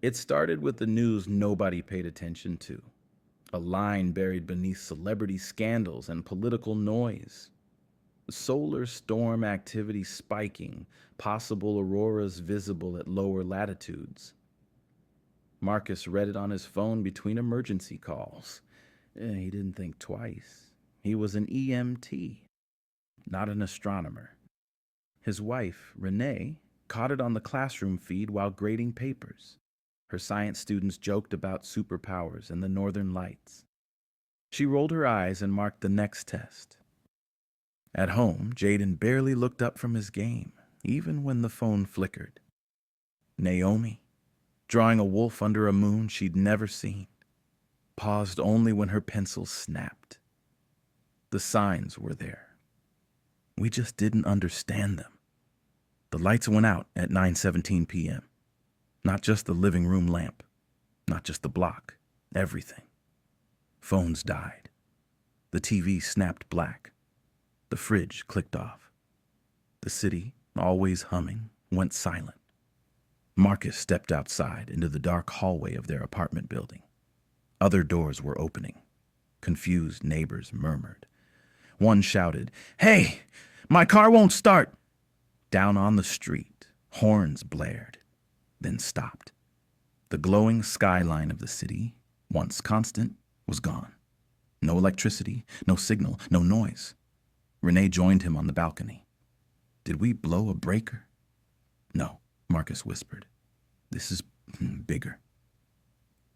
It started with the news nobody paid attention to, a line buried beneath celebrity scandals and political noise. Solar storm activity spiking, possible auroras visible at lower latitudes. Marcus read it on his phone between emergency calls. He didn't think twice. He was an EMT, not an astronomer. His wife, Renee, caught it on the classroom feed while grading papers. Her science students joked about superpowers and the northern lights. She rolled her eyes and marked the next test. At home, Jaden barely looked up from his game, even when the phone flickered. Naomi, drawing a wolf under a moon she'd never seen, paused only when her pencil snapped. The signs were there. We just didn't understand them. The lights went out at 9:17 p.m. Not just the living room lamp, not just the block, everything. Phones died. The TV snapped black. The fridge clicked off. The city, always humming, went silent. Marcus stepped outside into the dark hallway of their apartment building. Other doors were opening. Confused neighbors murmured. One shouted, "Hey, my car won't start!" Down on the street, horns blared, then stopped. The glowing skyline of the city, once constant, was gone. No electricity, no signal, no noise. Renee joined him on the balcony. "Did we blow a breaker?" "No," Marcus whispered. "This is bigger."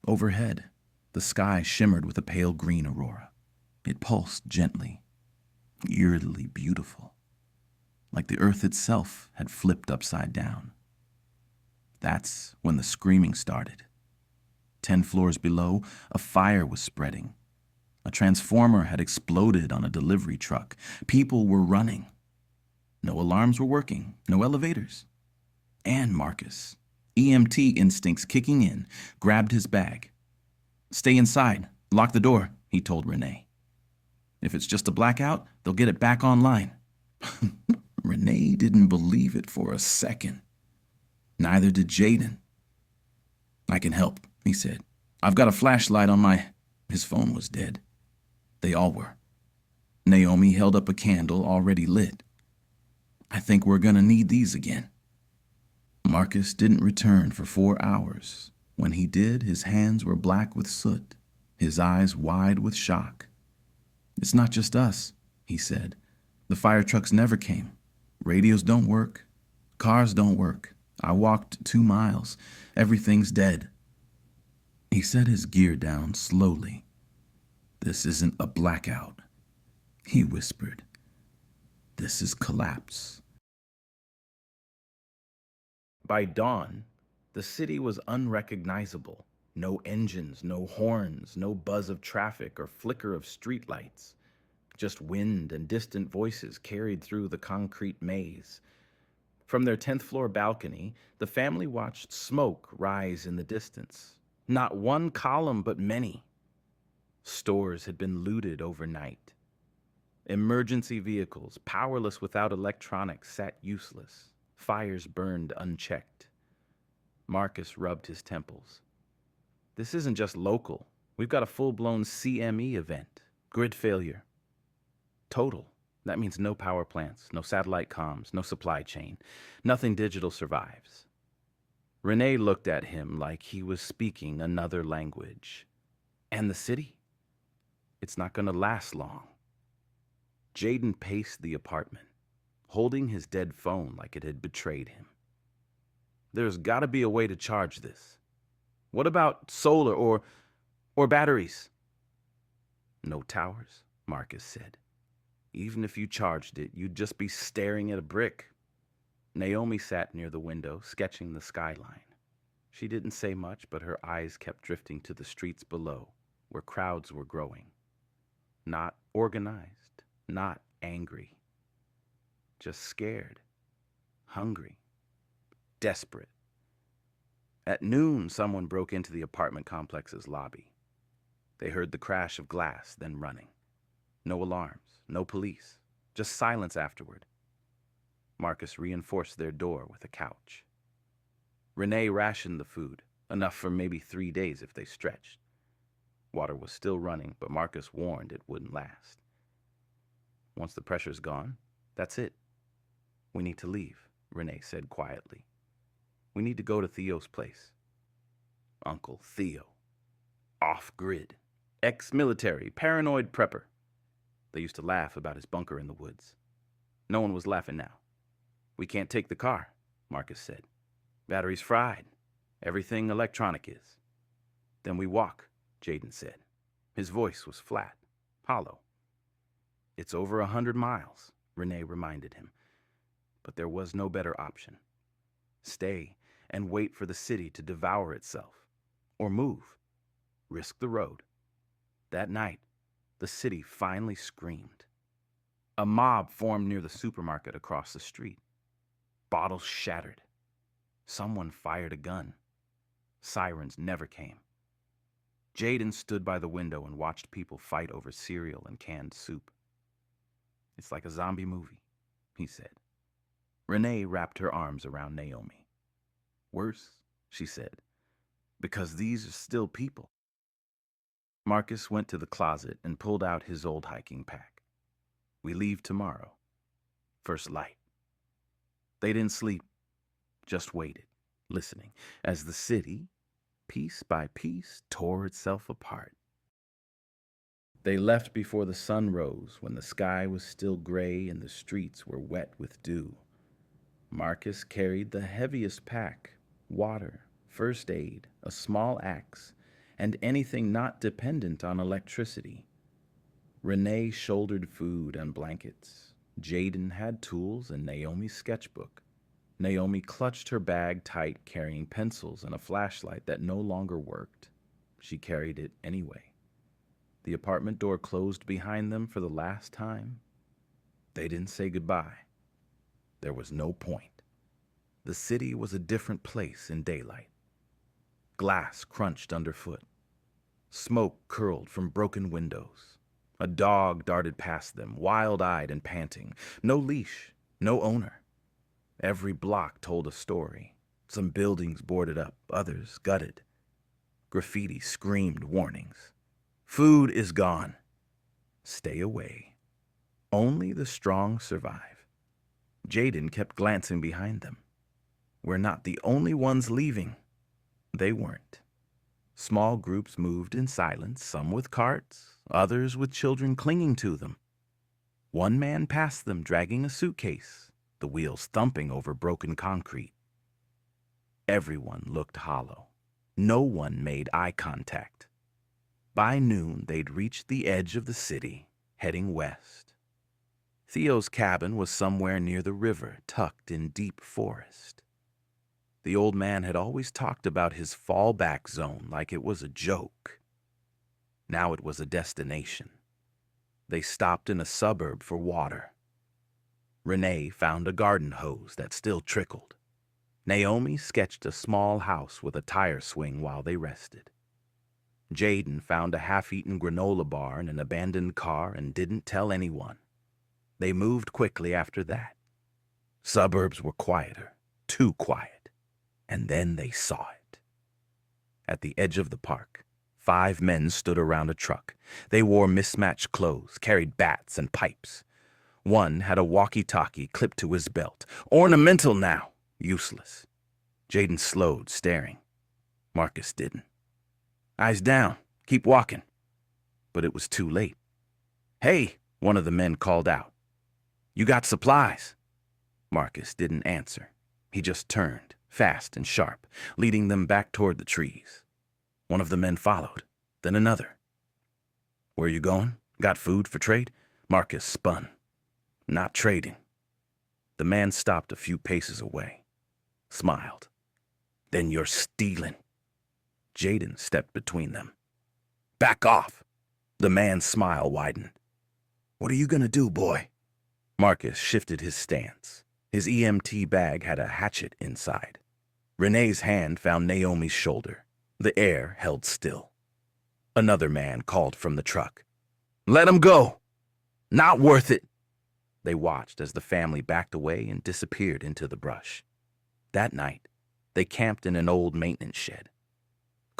Overhead, the sky shimmered with a pale green aurora. It pulsed gently, eerily beautiful, like the earth itself had flipped upside down. That's when the screaming started. 10 floors below, a fire was spreading. A transformer had exploded on a delivery truck. People were running. No alarms were working, no elevators. And Marcus, EMT instincts kicking in, grabbed his bag. "Stay inside. Lock the door," he told Renee. "If it's just a blackout, they'll get it back online." Renee didn't believe it for a second. Neither did Jaden. "I can help," he said. "I've got a flashlight on my—" His phone was dead. They all were. Naomi held up a candle already lit. "I think we're gonna need these again." Marcus didn't return for 4 hours. When he did, his hands were black with soot, his eyes wide with shock. "It's not just us," he said. "The fire trucks never came. Radios don't work. Cars don't work. I walked 2 miles. Everything's dead." He set his gear down slowly. "This isn't a blackout," he whispered. "This is collapse." By dawn, the city was unrecognizable. No engines, no horns, no buzz of traffic or flicker of streetlights. Just wind and distant voices carried through the concrete maze. From their 10th floor balcony, the family watched smoke rise in the distance. Not one column, but many. Stores had been looted overnight. Emergency vehicles, powerless without electronics, sat useless. Fires burned unchecked. Marcus rubbed his temples. "This isn't just local. We've got a full-blown CME event. Grid failure. Total. That means no power plants, no satellite comms, no supply chain. Nothing digital survives." Renee looked at him like he was speaking another language. "And the city? It's not going to last long." Jaden paced the apartment, holding his dead phone like it had betrayed him. "There's got to be a way to charge this. What about solar or batteries?" "No towers," Marcus said. "Even if you charged it, you'd just be staring at a brick." Naomi sat near the window, sketching the skyline. She didn't say much, but her eyes kept drifting to the streets below, where crowds were growing. Not organized, not angry. Just scared, hungry, desperate. At noon, someone broke into the apartment complex's lobby. They heard the crash of glass, then running. No alarms, no police, just silence afterward. Marcus reinforced their door with a couch. Renee rationed the food, enough for maybe 3 days if they stretched. Water was still running, but Marcus warned it wouldn't last. Once the pressure's gone, that's it. We need to leave, Renee said quietly. We need to go to Theo's place. Uncle Theo. Off-grid. Ex-military, paranoid prepper. They used to laugh about his bunker in the woods. No one was laughing now. We can't take the car, Marcus said. Battery's fried. Everything electronic is. Then we walk, Jaden said. His voice was flat, hollow. It's over 100 miles, Renee reminded him. But there was no better option. Stay and wait for the city to devour itself. Or move. Risk the road. That night, the city finally screamed. A mob formed near the supermarket across the street. Bottles shattered. Someone fired a gun. Sirens never came. Jaden stood by the window and watched people fight over cereal and canned soup. It's like a zombie movie, he said. Renee wrapped her arms around Naomi. Worse, she said, because these are still people. Marcus went to the closet and pulled out his old hiking pack. We leave tomorrow. First light. They didn't sleep, just waited, listening, as the city, piece by piece, tore itself apart. They left before the sun rose, when the sky was still gray and the streets were wet with dew. Marcus carried the heaviest pack, water, first aid, a small axe, and anything not dependent on electricity. Renee shouldered food and blankets. Jaden had tools and Naomi's sketchbook. Naomi clutched her bag tight, carrying pencils and a flashlight that no longer worked. She carried it anyway. The apartment door closed behind them for the last time. They didn't say goodbye. There was no point. The city was a different place in daylight. Glass crunched underfoot. Smoke curled from broken windows. A dog darted past them, wild-eyed and panting. No leash, no owner. Every block told a story. Some buildings boarded up, others gutted. Graffiti screamed warnings. Food is gone. Stay away. Only the strong survive. Jaden kept glancing behind them. We're not the only ones leaving. They weren't. Small groups moved in silence, some with carts, others with children clinging to them. One man passed them dragging a suitcase, the wheels thumping over broken concrete. Everyone looked hollow. No one made eye contact. By noon, they'd reached the edge of the city, heading west. Theo's cabin was somewhere near the river, tucked in deep forest. The old man had always talked about his fallback zone like it was a joke. Now it was a destination. They stopped in a suburb for water. Renee found a garden hose that still trickled. Naomi sketched a small house with a tire swing while they rested. Jaden found a half-eaten granola bar in an abandoned car and didn't tell anyone. They moved quickly after that. Suburbs were quieter, too quiet. And then they saw it. At the edge of the park, 5 men stood around a truck. They wore mismatched clothes, carried bats and pipes. One had a walkie-talkie clipped to his belt. Ornamental now, useless. Jaden slowed, staring. Marcus didn't. Eyes down, keep walking. But it was too late. Hey, one of the men called out. You got supplies? Marcus didn't answer. He just turned, fast and sharp, leading them back toward the trees. One of the men followed, then another. Where you going? Got food for trade? Marcus spun. Not trading. The man stopped a few paces away, smiled. Then you're stealing. Jaden stepped between them. Back off. The man's smile widened. What are you gonna do, boy? Marcus shifted his stance. His EMT bag had a hatchet inside. Renee's hand found Naomi's shoulder. The air held still. Another man called from the truck. Let him go. Not worth it. They watched as the family backed away and disappeared into the brush. That night, they camped in an old maintenance shed.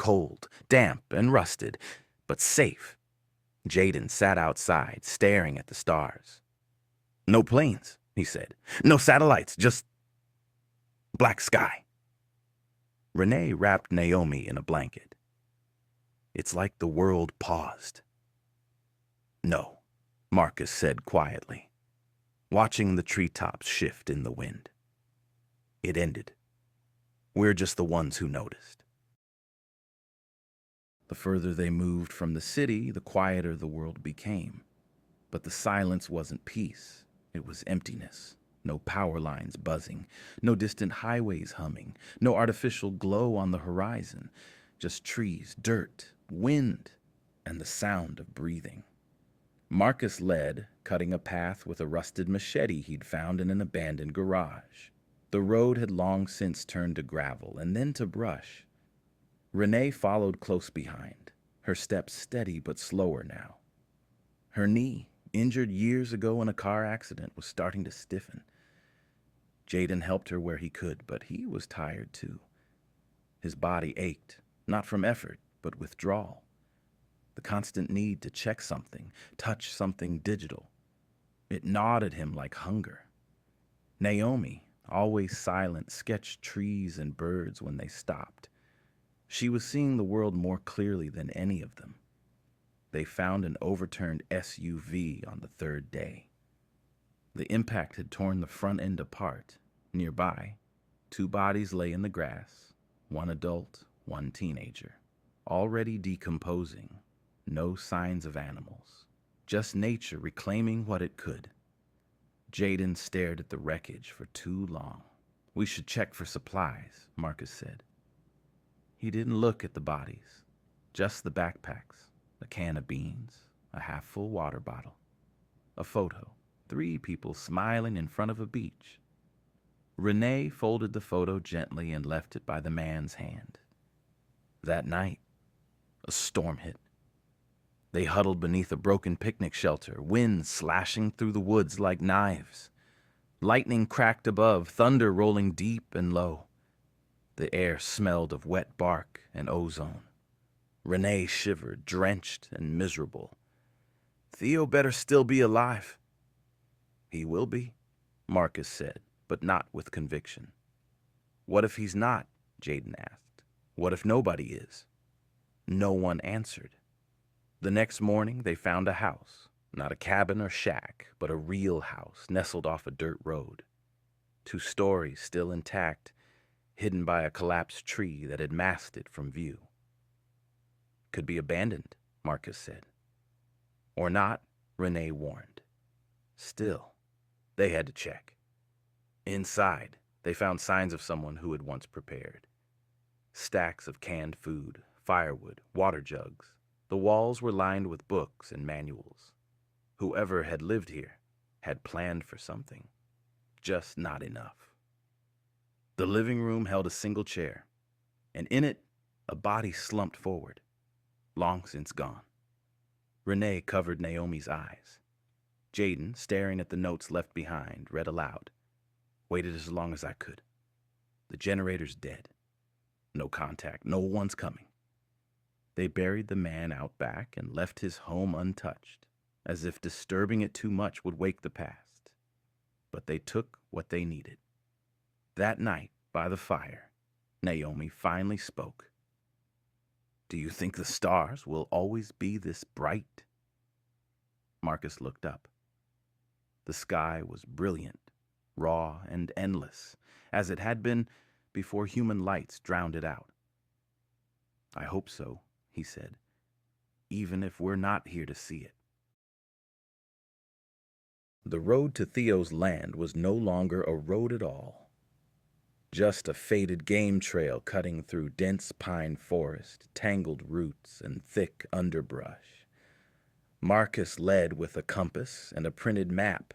cold, damp, and rusted, but safe. Jaden sat outside, staring at the stars. "No planes," he said. "No satellites, just black sky." Renee wrapped Naomi in a blanket. "It's like the world paused." "No," Marcus said quietly, watching the treetops shift in the wind. "It ended. We're just the ones who noticed." The further they moved from the city, the quieter the world became. But the silence wasn't peace. It was emptiness. No power lines buzzing, no distant highways humming, no artificial glow on the horizon. Just trees, dirt, wind, and the sound of breathing. Marcus led, cutting a path with a rusted machete he'd found in an abandoned garage. The road had long since turned to gravel and then to brush. Renee followed close behind, her steps steady but slower now. Her knee, injured years ago in a car accident, was starting to stiffen. Jaden helped her where he could, but he was tired too. His body ached, not from effort, but withdrawal. The constant need to check something, touch something digital. It gnawed at him like hunger. Naomi, always silent, sketched trees and birds when they stopped. She was seeing the world more clearly than any of them. They found an overturned SUV on the third day. The impact had torn the front end apart. Nearby, 2 bodies lay in the grass, one adult, one teenager, already decomposing. No signs of animals, just nature reclaiming what it could. Jaden stared at the wreckage for too long. "We should check for supplies," Marcus said. He didn't look at the bodies, just the backpacks, a can of beans, a half-full water bottle, a photo, 3 people smiling in front of a beach. Renee folded the photo gently and left it by the man's hand. That night, a storm hit. They huddled beneath a broken picnic shelter, wind slashing through the woods like knives. Lightning cracked above, thunder rolling deep and low. The air smelled of wet bark and ozone. Renee shivered, drenched and miserable. "Theo better still be alive." "He will be," Marcus said, but not with conviction. "What if he's not?" Jaden asked. "What if nobody is?" No one answered. The next morning, they found a house, not a cabin or shack, but a real house nestled off a dirt road. 2 stories still intact, hidden by a collapsed tree that had masked it from view. "Could be abandoned," Marcus said. "Or not," Renee warned. Still, they had to check. Inside, they found signs of someone who had once prepared. Stacks of canned food, firewood, water jugs. The walls were lined with books and manuals. Whoever had lived here had planned for something, just not enough. The living room held a single chair, and in it, a body slumped forward, long since gone. Renee covered Naomi's eyes. Jaden, staring at the notes left behind, read aloud. "Waited as long as I could. The generator's dead. No contact, no one's coming." They buried the man out back and left his home untouched, as if disturbing it too much would wake the past. But they took what they needed. That night, by the fire, Naomi finally spoke. "Do you think the stars will always be this bright?" Marcus looked up. The sky was brilliant, raw, and endless, as it had been before human lights drowned it out. "I hope so," he said, "even if we're not here to see it." The road to Theo's land was no longer a road at all. Just a faded game trail cutting through dense pine forest, tangled roots, and thick underbrush. Marcus led with a compass and a printed map,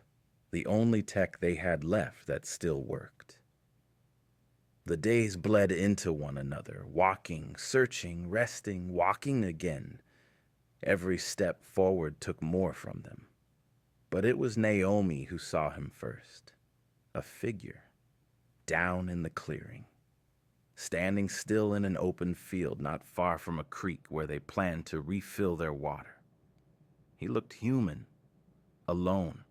the only tech they had left that still worked. The days bled into one another, walking, searching, resting, walking again. Every step forward took more from them. But it was Naomi who saw him first, a figure, down in the clearing. standing still in an open field not far from a creek where they planned to refill their water. He looked human, alone,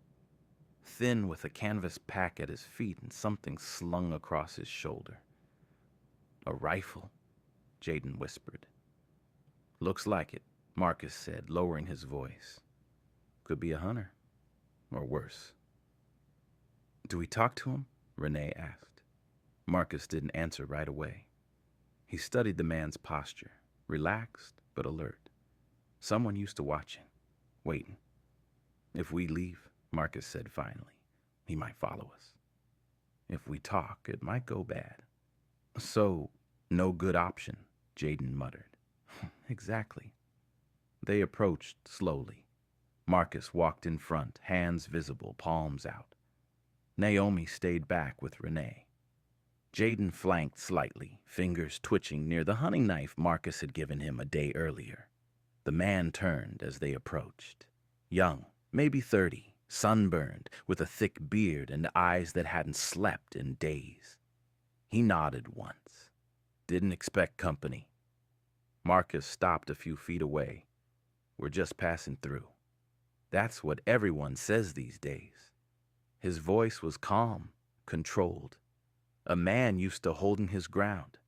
thin with a canvas pack at his feet and something slung across his shoulder. "A rifle," Jaden whispered. "Looks like it," Marcus said, lowering his voice. "Could be a hunter, or worse." "Do we talk to him?" Renee asked. Marcus didn't answer right away. He studied the man's posture, relaxed but alert. Someone used to watching, waiting. "If we leave," Marcus said finally, "he might follow us. If we talk, it might go bad." "So, no good option," Jaden muttered. "Exactly." They approached slowly. Marcus walked in front, hands visible, palms out. Naomi stayed back with Renee. Jaden flanked slightly, fingers twitching near the hunting knife Marcus had given him a day earlier. The man turned as they approached. Young, maybe 30, sunburned, with a thick beard and eyes that hadn't slept in days. He nodded once. "Didn't expect company." Marcus stopped a few feet away. "We're just passing through." That's what everyone says these days. His voice was calm, controlled. A man used to holding his ground.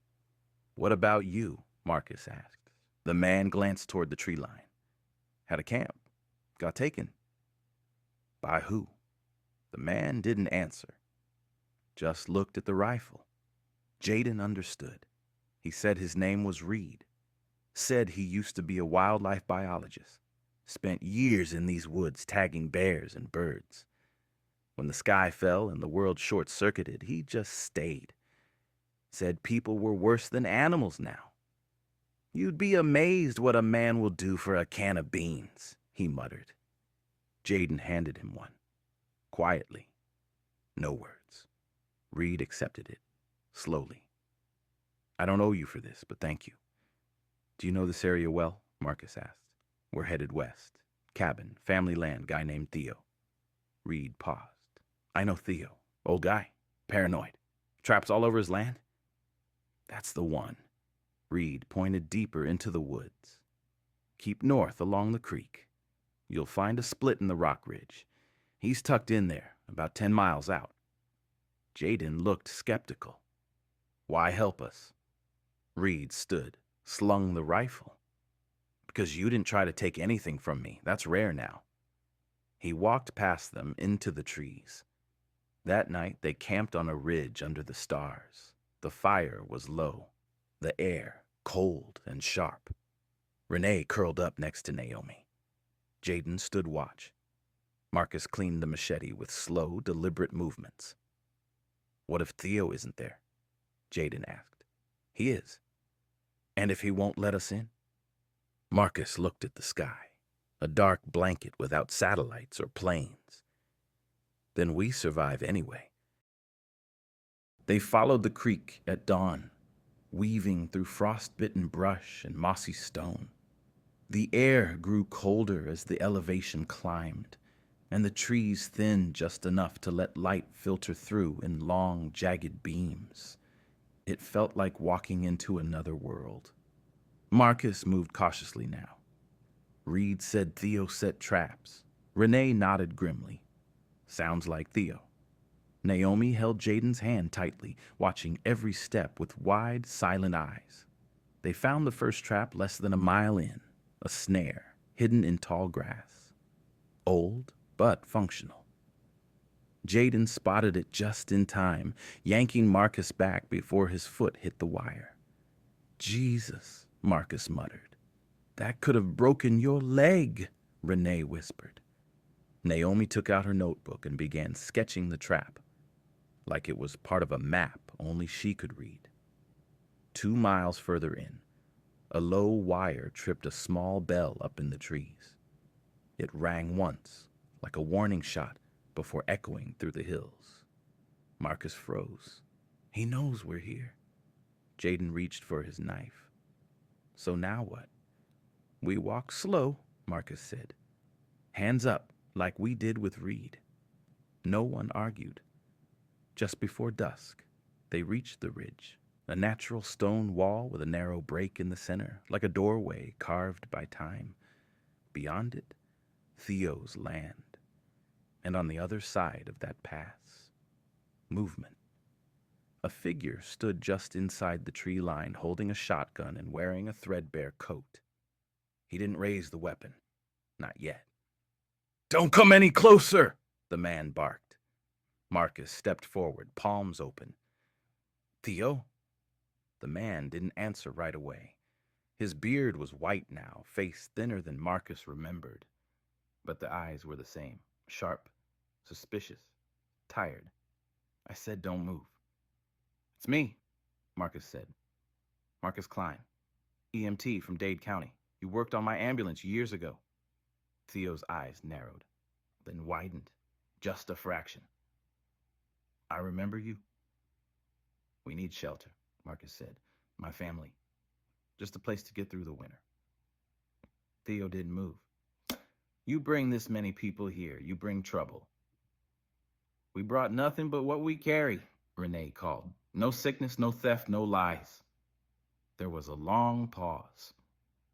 "What about you?" Marcus asked. The man glanced toward the tree line. "Had a camp. Got taken." "By who?" The man didn't answer. Just looked at the rifle. Jaden understood. He said his name was Reed. Said he used to be a wildlife biologist. Spent years in these woods tagging bears and birds. When the sky fell and the world short-circuited, he just stayed. Said people were worse than animals now. "You'd be amazed what a man will do for a can of beans," he muttered. Jaden handed him one. Quietly. No words. Reed accepted it, slowly. "I don't owe you for this, but thank you." "Do you know this area well?" Marcus asked. "We're headed west. Cabin, family land, guy named Theo." Reed paused. "I know Theo. Old guy. Paranoid. Traps all over his land?" "That's the one." Reed pointed deeper into the woods. "Keep north along the creek. You'll find a split in the rock ridge. He's tucked in there, about 10 miles out." Jaden looked skeptical. "Why help us?" Reed stood, slung the rifle. "Because you didn't try to take anything from me. That's rare now." He walked past them into the trees. That night, they camped on a ridge under the stars. The fire was low, the air cold and sharp. Renee curled up next to Naomi. Jaden stood watch. Marcus cleaned the machete with slow, deliberate movements. "What if Theo isn't there?" Jaden asked. "He is." "And if he won't let us in?" Marcus looked at the sky, a dark blanket without satellites or planes. "Then we survive anyway." They followed the creek at dawn, weaving through frost-bitten brush and mossy stone. The air grew colder as the elevation climbed, and the trees thinned just enough to let light filter through in long, jagged beams. It felt like walking into another world. Marcus moved cautiously now. Reed said Theo set traps. Renee nodded grimly. Sounds like Theo. Naomi held Jaden's hand tightly, watching every step with wide, silent eyes. They found the first trap less than a mile in, a snare, hidden in tall grass. Old, but functional. Jaden spotted it just in time, yanking Marcus back before his foot hit the wire. "Jesus," Marcus muttered. "That could have broken your leg," Renee whispered. Naomi took out her notebook and began sketching the trap, like it was part of a map only she could read. 2 miles further in, a low wire tripped a small bell up in the trees. It rang once, like a warning shot, before echoing through the hills. Marcus froze. He knows we're here. Jaden reached for his knife. "So now what?" "We walk slow," Marcus said. "Hands up, like we did with Reed." No one argued. Just before dusk, they reached the ridge, A natural stone wall with a narrow break in the center, like a doorway carved by time. Beyond it, Theo's land. And on the other side of that pass, movement. A figure stood just inside the tree line, holding a shotgun and wearing a threadbare coat. He didn't raise the weapon. Not yet. "Don't come any closer!" the man barked. Marcus stepped forward, palms open. "Theo?" The man didn't answer right away. His beard was white now, face thinner than Marcus remembered. But the eyes were the same, sharp, suspicious, tired. "I said don't move." "It's me," Marcus said. "Marcus Klein, EMT from Dade County. You worked on my ambulance years ago." Theo's eyes narrowed, then widened, just a fraction. "I remember you." "We need shelter," Marcus said. "My family. Just a place to get through the winter." Theo didn't move. "You bring this many people here, you bring trouble." "We brought nothing but what we carry," Renee called. "No sickness, no theft, no lies." There was a long pause.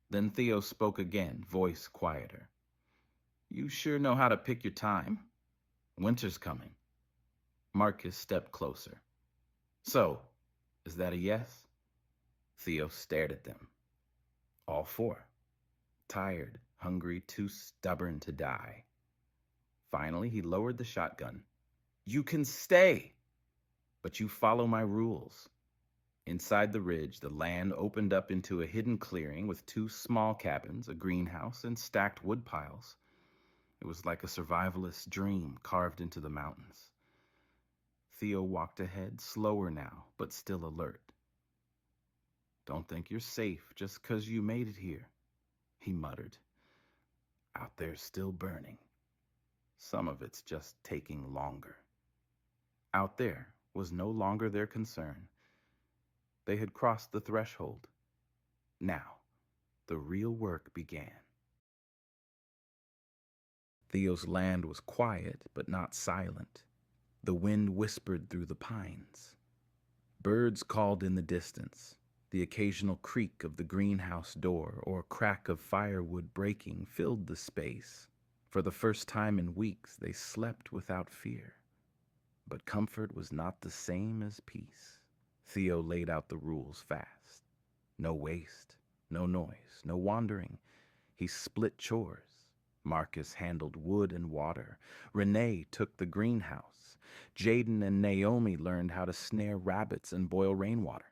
Then Theo spoke again, voice quieter. "You sure know how to pick your time. Winter's coming." Marcus stepped closer. "So, is that a yes?" Theo stared at them. All four. Tired, hungry, too stubborn to die. Finally, he lowered the shotgun. "You can stay, but you follow my rules." Inside the ridge, the land opened up into a hidden clearing with two small cabins, a greenhouse, and stacked wood piles. It was like a survivalist's dream carved into the mountains. Theo walked ahead, slower now, but still alert. "Don't think you're safe just 'cause you made it here," he muttered. "Out there's still burning. Some of it's just taking longer." Out there was no longer their concern. They had crossed the threshold. Now, the real work began. Theo's land was quiet, but not silent. The wind whispered through the pines. Birds called in the distance. The occasional creak of the greenhouse door or crack of firewood breaking filled the space. For the first time in weeks, they slept without fear. But comfort was not the same as peace. Theo laid out the rules fast. No waste, no noise, no wandering. He split chores. Marcus handled wood and water. Renee took the greenhouse. Jaden and Naomi learned how to snare rabbits and boil rainwater.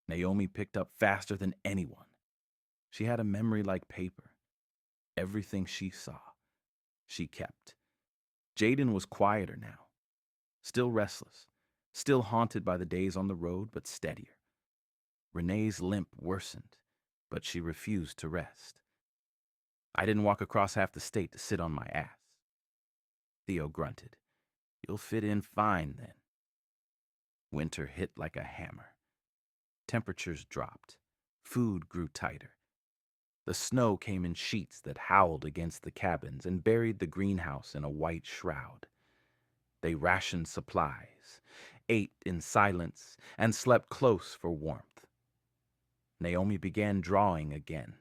Naomi picked up faster than anyone. She had a memory like paper. Everything she saw, she kept. Jaden was quieter now. Still restless. Still haunted by the days on the road, but steadier. Renee's limp worsened, but she refused to rest. "I didn't walk across half the state to sit on my ass." Theo grunted. "You'll fit in fine then." Winter hit like a hammer. Temperatures dropped. Food grew tighter. The snow came in sheets that howled against the cabins and buried the greenhouse in a white shroud. They rationed supplies, ate in silence, and slept close for warmth. Naomi began drawing again.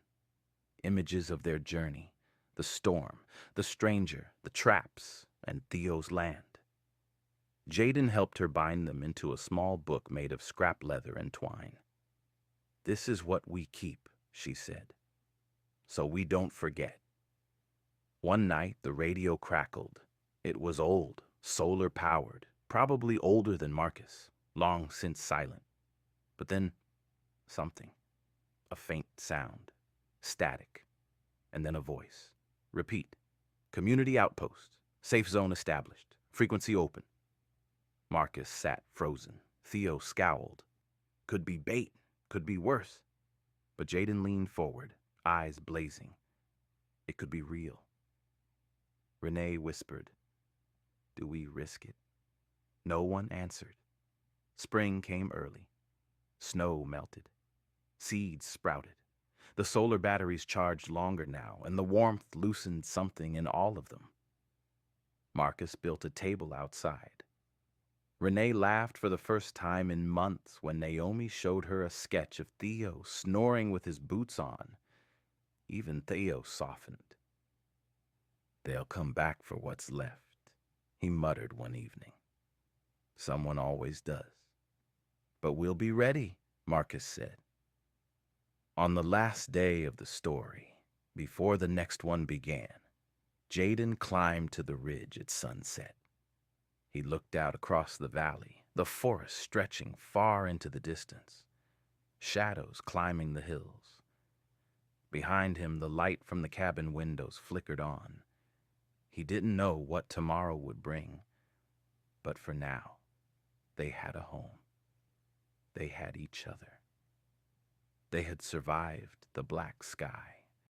Images of their journey, the storm, the stranger, the traps, and Theo's land. Jaden helped her bind them into a small book made of scrap leather and twine. "This is what we keep," she said, "so we don't forget." One night, the radio crackled. It was old, solar-powered, probably older than Marcus, long since silent. But then, something. A faint sound. Static. And then a voice. "Repeat. Community outpost. Safe zone established. Frequency open." Marcus sat frozen. Theo scowled. Could be bait. Could be worse. But Jaden leaned forward, eyes blazing. It could be real. Renee whispered, "Do we risk it?" No one answered. Spring came early. Snow melted. Seeds sprouted. The solar batteries charged longer now, and the warmth loosened something in all of them. Marcus built a table outside. Renee laughed for the first time in months when Naomi showed her a sketch of Theo snoring with his boots on. Even Theo softened. "They'll come back for what's left," he muttered one evening. "Someone always does." "But we'll be ready," Marcus said. On the last day of the story, before the next one began, Jaden climbed to the ridge at sunset. He looked out across the valley, the forest stretching far into the distance, shadows climbing the hills. Behind him, the light from the cabin windows flickered on. He didn't know what tomorrow would bring, but for now, they had a home. They had each other. They had survived the black sky.